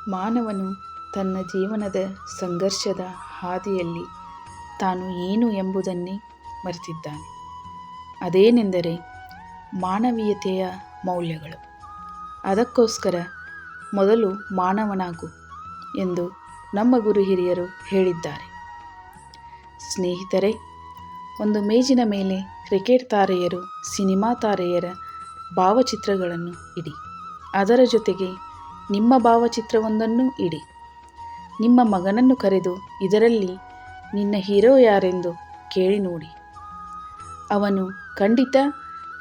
ಮಾನವನು ತನ್ನ ಜೀವನದ ಸಂಘರ್ಷದ ಹಾದಿಯಲ್ಲಿ ತಾನು ಏನು ಎಂಬುದನ್ನೇ ಮರೆತಿದ್ದಾನೆ. ಅದೇನೆಂದರೆ ಮಾನವೀಯತೆಯ ಮೌಲ್ಯಗಳು. ಅದಕ್ಕೋಸ್ಕರ ಮೊದಲು ಮಾನವನಾಗು ಎಂದು ನಮ್ಮ ಗುರು ಹಿರಿಯರು ಹೇಳಿದ್ದಾರೆ. ಸ್ನೇಹಿತರೆ, ಒಂದು ಮೇಜಿನ ಮೇಲೆ ಕ್ರಿಕೆಟ್ ತಾರೆಯರು, ಸಿನಿಮಾ ತಾರೆಯರ ಭಾವಚಿತ್ರಗಳನ್ನು ಇಡಿ. ಅದರ ಜೊತೆಗೆ ನಿಮ್ಮ ಭಾವಚಿತ್ರವೊಂದನ್ನು ಇಡಿ. ನಿಮ್ಮ ಮಗನನ್ನು ಕರೆದು ಇದರಲ್ಲಿ ನಿನ್ನ ಹೀರೋ ಯಾರೆಂದು ಕೇಳಿ ನೋಡಿ. ಅವನು ಖಂಡಿತ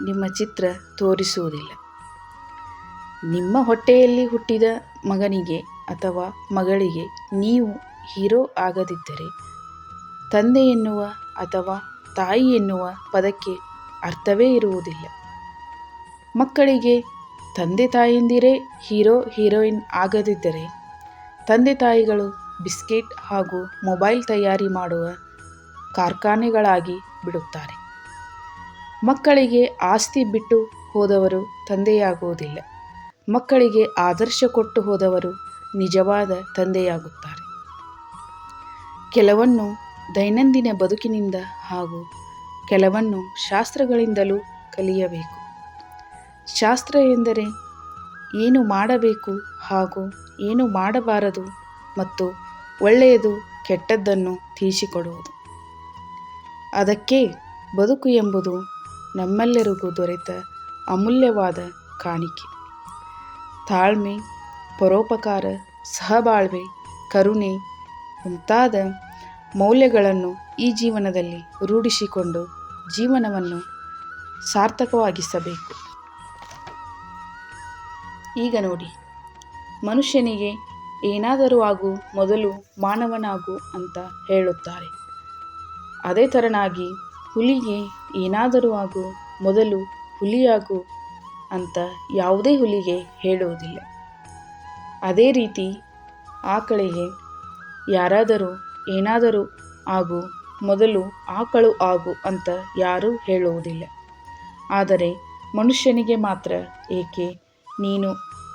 ನಿಮ್ಮ ಚಿತ್ರ ತೋರಿಸುವುದಿಲ್ಲ. ನಿಮ್ಮ ಹೊಟ್ಟೆಯಲ್ಲಿ ಹುಟ್ಟಿದ ಮಗನಿಗೆ ಅಥವಾ ಮಗಳಿಗೆ ನೀವು ಹೀರೋ ಆಗದಿದ್ದರೆ ತಂದೆ ಎನ್ನುವ ಅಥವಾ ತಾಯಿ ಎನ್ನುವ ಪದಕ್ಕೆ ಅರ್ಥವೇ ಇರುವುದಿಲ್ಲ. ಮಕ್ಕಳಿಗೆ ತಂದೆ ತಾಯಂದಿರೇ ಹೀರೋ ಹೀರೋಯಿನ್ ಆಗದಿದ್ದರೆ ತಂದೆ ತಾಯಿಗಳು ಬಿಸ್ಕೆಟ್ ಹಾಗೂ ಮೊಬೈಲ್ ತಯಾರಿ ಮಾಡುವ ಕಾರ್ಖಾನೆಗಳಾಗಿ ಬಿಡುತ್ತಾರೆ. ಮಕ್ಕಳಿಗೆ ಆಸ್ತಿ ಬಿಟ್ಟು ಹೋದವರು ತಂದೆಯಾಗುವುದಿಲ್ಲ. ಮಕ್ಕಳಿಗೆ ಆದರ್ಶ ಕೊಟ್ಟು ಹೋದವರು ನಿಜವಾದ ತಂದೆಯಾಗುತ್ತಾರೆ. ಕೆಲವನ್ನು ದೈನಂದಿನ ಬದುಕಿನಿಂದ ಹಾಗೂ ಕೆಲವನ್ನು ಶಾಸ್ತ್ರಗಳಿಂದಲೂ ಕಲಿಯಬೇಕು. ಶಾಸ್ತ್ರ ಎಂದರೆ ಏನು ಮಾಡಬೇಕು ಹಾಗೂ ಏನು ಮಾಡಬಾರದು ಮತ್ತು ಒಳ್ಳೆಯದು ಕೆಟ್ಟದ್ದನ್ನು ತಿಳಿಸಿಕೊಡುವುದು. ಅದಕ್ಕೆ ಬದುಕು ಎಂಬುದು ನಮ್ಮೆಲ್ಲರಿಗೂ ದೊರೆತ ಅಮೂಲ್ಯವಾದ ಕಾಣಿಕೆ. ತಾಳ್ಮೆ, ಪರೋಪಕಾರ, ಸಹಬಾಳ್ವೆ, ಕರುಣೆ ಮುಂತಾದ ಮೌಲ್ಯಗಳನ್ನು ಈ ಜೀವನದಲ್ಲಿ ರೂಢಿಸಿಕೊಂಡು ಜೀವನವನ್ನು ಸಾರ್ಥಕವಾಗಿಸಬೇಕು. ಈಗ ನೋಡಿ, ಮನುಷ್ಯನಿಗೆ ಏನಾದರೂ ಆಗು ಮೊದಲು ಮಾನವನಾಗು ಅಂತ ಹೇಳುತ್ತಾರೆ. ಅದೇ ಥರನಾಗಿ ಹುಲಿಗೆ ಏನಾದರೂ ಆಗು ಮೊದಲು ಹುಲಿಯಾಗು ಅಂತ ಯಾವುದೇ ಹುಲಿಗೆ ಹೇಳುವುದಿಲ್ಲ. ಅದೇ ರೀತಿ ಆಕಳಿಗೆ ಯಾರಾದರೂ ಏನಾದರೂ ಆಗು ಮೊದಲು ಆಕಳು ಆಗು ಅಂತ ಯಾರೂ ಹೇಳುವುದಿಲ್ಲ. ಆದರೆ ಮನುಷ್ಯನಿಗೆ ಮಾತ್ರ ಏಕೆ ನೀನು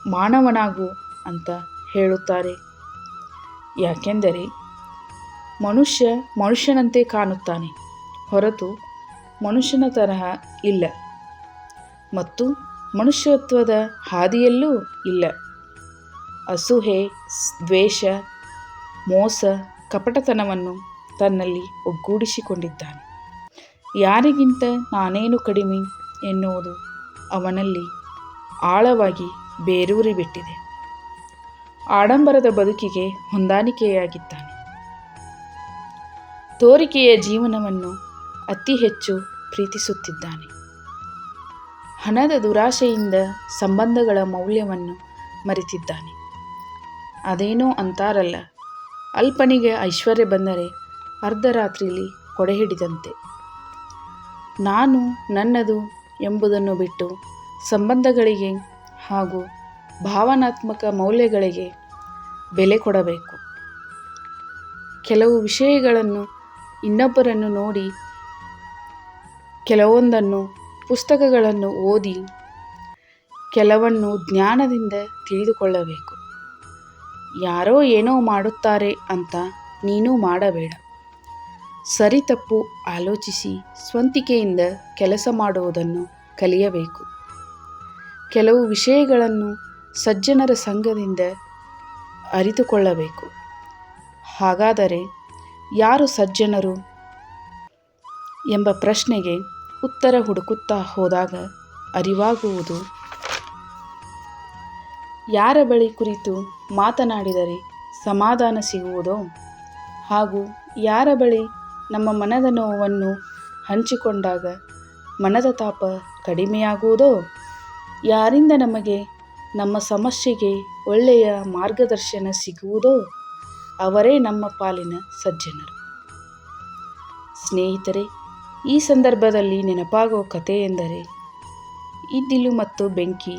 ಮಾನವನಾಗು ಅಂತ ಹೇಳುತ್ತಾರೆ? ಯಾಕೆಂದರೆ ಮನುಷ್ಯ ಮನುಷ್ಯನಂತೆ ಕಾಣುತ್ತಾನೆ ಹೊರತು ಮನುಷ್ಯನ ತರಹ ಇಲ್ಲ ಮತ್ತು ಮನುಷ್ಯತ್ವದ ಹಾದಿಯಲ್ಲೂ ಇಲ್ಲ. ಅಸೂಯೆ, ದ್ವೇಷ, ಮೋಸ, ಕಪಟತನವನ್ನು ತನ್ನಲ್ಲಿ ಒಗ್ಗೂಡಿಸಿಕೊಂಡಿದ್ದಾನೆ. ಯಾರಿಗಿಂತ ನಾನೇನು ಕಡಿಮೆ ಎನ್ನುವುದು ಅವನಲ್ಲಿ ಆಳವಾಗಿ ಬೇರೂರಿಬಿಟ್ಟಿದೆ. ಆಡಂಬರದ ಬದುಕಿಗೆ ಹೊಂದಾಣಿಕೆಯಾಗಿದ್ದಾನೆ. ತೋರಿಕೆಯ ಜೀವನವನ್ನು ಅತಿ ಹೆಚ್ಚು ಪ್ರೀತಿಸುತ್ತಿದ್ದಾನೆ. ಹಣದ ದುರಾಶೆಯಿಂದ ಸಂಬಂಧಗಳ ಮೌಲ್ಯವನ್ನು ಮರೆತಿದ್ದಾನೆ. ಅದೇನೋ ಅಂತಾರಲ್ಲ, ಅಲ್ಪನಿಗೆ ಐಶ್ವರ್ಯ ಬಂದರೆ ಅರ್ಧರಾತ್ರಿಯಲ್ಲಿ ಕೊಡೆ ಹಿಡಿದಂತೆ. ನಾನು ನನ್ನದು ಎಂಬುದನ್ನು ಬಿಟ್ಟು ಸಂಬಂಧಗಳಿಗೆ ಹಾಗೂ ಭಾವನಾತ್ಮಕ ಮೌಲ್ಯಗಳಿಗೆ ಬೆಲೆ ಕೊಡಬೇಕು. ಕೆಲವು ವಿಷಯಗಳನ್ನು ಇನ್ನೊಬ್ಬರನ್ನು ನೋಡಿ, ಕೆಲವೊಂದನ್ನು ಪುಸ್ತಕಗಳನ್ನು ಓದಿ, ಕೆಲವನ್ನು ಜ್ಞಾನದಿಂದ ತಿಳಿದುಕೊಳ್ಳಬೇಕು. ಯಾರೋ ಏನೋ ಮಾಡುತ್ತಾರೆ ಅಂತ ನೀನು ಮಾಡಬೇಡ. ಸರಿ ತಪ್ಪು ಆಲೋಚಿಸಿ ಸ್ವಂತಿಕೆಯಿಂದ ಕೆಲಸ ಮಾಡುವುದನ್ನು ಕಲಿಯಬೇಕು. ಕೆಲವು ವಿಷಯಗಳನ್ನು ಸಜ್ಜನರ ಸಂಗದಿಂದ ಅರಿತುಕೊಳ್ಳಬೇಕು. ಹಾಗಾದರೆ ಯಾರು ಸಜ್ಜನರು ಎಂಬ ಪ್ರಶ್ನೆಗೆ ಉತ್ತರ ಹುಡುಕುತ್ತಾ ಹೋದಾಗ ಅರಿವಾಗುವುದು. ಯಾರ ಬಳಿ ಕುರಿತು ಮಾತನಾಡಿದರೆ ಸಮಾಧಾನ ಸಿಗುವುದೋ ಹಾಗೂ ಯಾರ ಬಳಿ ನಮ್ಮ ಮನದ ನೋವನ್ನು ಹಂಚಿಕೊಂಡಾಗ ಮನದ ತಾಪ ಕಡಿಮೆಯಾಗುವುದೋ, ಯಾರಿಂದ ನಮಗೆ ನಮ್ಮ ಸಮಸ್ಯೆಗೆ ಒಳ್ಳೆಯ ಮಾರ್ಗದರ್ಶನ ಸಿಗುವುದೋ ಅವರೇ ನಮ್ಮ ಪಾಲಿನ ಸಜ್ಜನರು. ಸ್ನೇಹಿತರೆ, ಈ ಸಂದರ್ಭದಲ್ಲಿ ನೆನಪಾಗುವ ಕಥೆ ಎಂದರೆ ಇದ್ದಿಲು ಮತ್ತು ಬೆಂಕಿ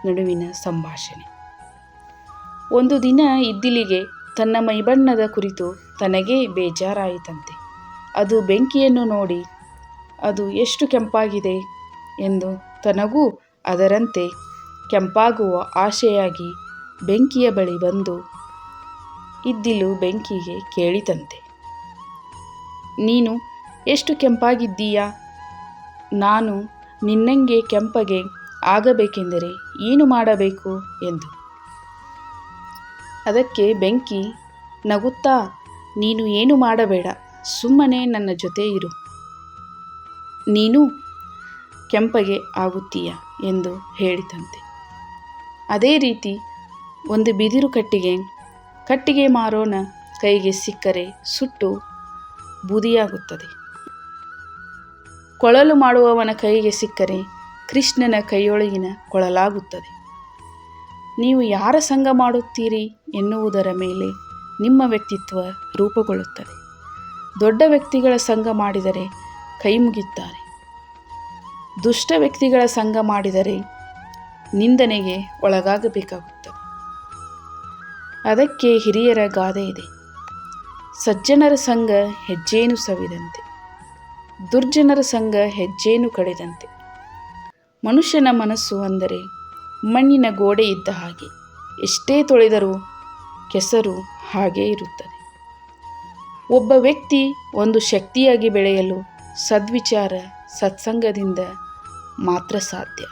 ನಡುವಿನ ಸಂಭಾಷಣೆ. ಒಂದು ದಿನ ಇದ್ದಿಲಿಗೆ ತನ್ನ ಮೈಬಣ್ಣದ ಕುರಿತು ತನಗೇ ಬೇಜಾರಾಯಿತಂತೆ. ಅದು ಬೆಂಕಿಯನ್ನು ನೋಡಿ ಅದು ಎಷ್ಟು ಕೆಂಪಾಗಿದೆ ಎಂದು ತನಗೂ ಅದರಂತೆ ಕೆಂಪಾಗುವ ಆಶೆಯಾಗಿ ಬೆಂಕಿಯ ಬಳಿ ಬಂದು ಇದ್ದಿಲು ಬೆಂಕಿಗೆ ಕೇಳಿತಂತೆ, ನೀನು ಎಷ್ಟು ಕೆಂಪಾಗಿದ್ದೀಯಾ? ನಾನು ನಿನ್ನಂಗೆ ಕೆಂಪಗೆ ಆಗಬೇಕೆಂದರೆ ಏನು ಮಾಡಬೇಕು ಎಂದು. ಅದಕ್ಕೆ ಬೆಂಕಿ ನಗುತ್ತಾ, ನೀನು ಏನು ಮಾಡಬೇಡ, ಸುಮ್ಮನೆ ನನ್ನ ಜೊತೆ ಇರು, ನೀನು ಕೆಂಪಗೆ ಆಗುತ್ತೀಯ ಎಂದು ಹೇಳಿತಂತೆ. ಅದೇ ರೀತಿ ಒಂದು ಬಿದಿರು ಕಟ್ಟಿಗೆ ಮಾರೋನ ಕೈಗೆ ಸಿಕ್ಕರೆ ಸುಟ್ಟು ಬೂದಿಯಾಗುತ್ತದೆ. ಕೊಳಲು ಮಾಡುವವನ ಕೈಗೆ ಸಿಕ್ಕರೆ ಕೃಷ್ಣನ ಕೈಯೊಳಗಿನ ಕೊಳಲಾಗುತ್ತದೆ. ನೀವು ಯಾರ ಸಂಗ ಮಾಡುತ್ತೀರಿ ಎನ್ನುವುದರ ಮೇಲೆ ನಿಮ್ಮ ವ್ಯಕ್ತಿತ್ವ ರೂಪುಗೊಳ್ಳುತ್ತದೆ. ದೊಡ್ಡ ವ್ಯಕ್ತಿಗಳ ಸಂಗ ಮಾಡಿದರೆ ಕೈ ಮುಗಿಯುತ್ತಾರೆ. ದುಷ್ಟ ವ್ಯಕ್ತಿಗಳ ಸಂಗ ಮಾಡಿದರೆ ನಿಂದನೆಗೆ ಒಳಗಾಗಬೇಕಾಗುತ್ತದೆ. ಅದಕ್ಕೆ ಹಿರಿಯರ ಗಾದೆ ಇದೆ, ಸಜ್ಜನರ ಸಂಗ ಹೆಜ್ಜೇನು ಸವಿದಂತೆ, ದುರ್ಜನರ ಸಂಗ ಹೆಜ್ಜೇನು ಕಡಿದಂತೆ. ಮನುಷ್ಯನ ಮನಸ್ಸು ಅಂದರೆ ಮಣ್ಣಿನ ಗೋಡೆ ಇದ್ದ ಹಾಗೆ, ಎಷ್ಟೇ ತೊಳೆದರೂ ಕೆಸರು ಹಾಗೇ ಇರುತ್ತದೆ. ಒಬ್ಬ ವ್ಯಕ್ತಿ ಒಂದು ಶಕ್ತಿಯಾಗಿ ಬೆಳೆಯಲು ಸದ್ವಿಚಾರ, ಸತ್ಸಂಗದಿಂದ ಮಾತ್ರ ಸಾಧ್ಯ.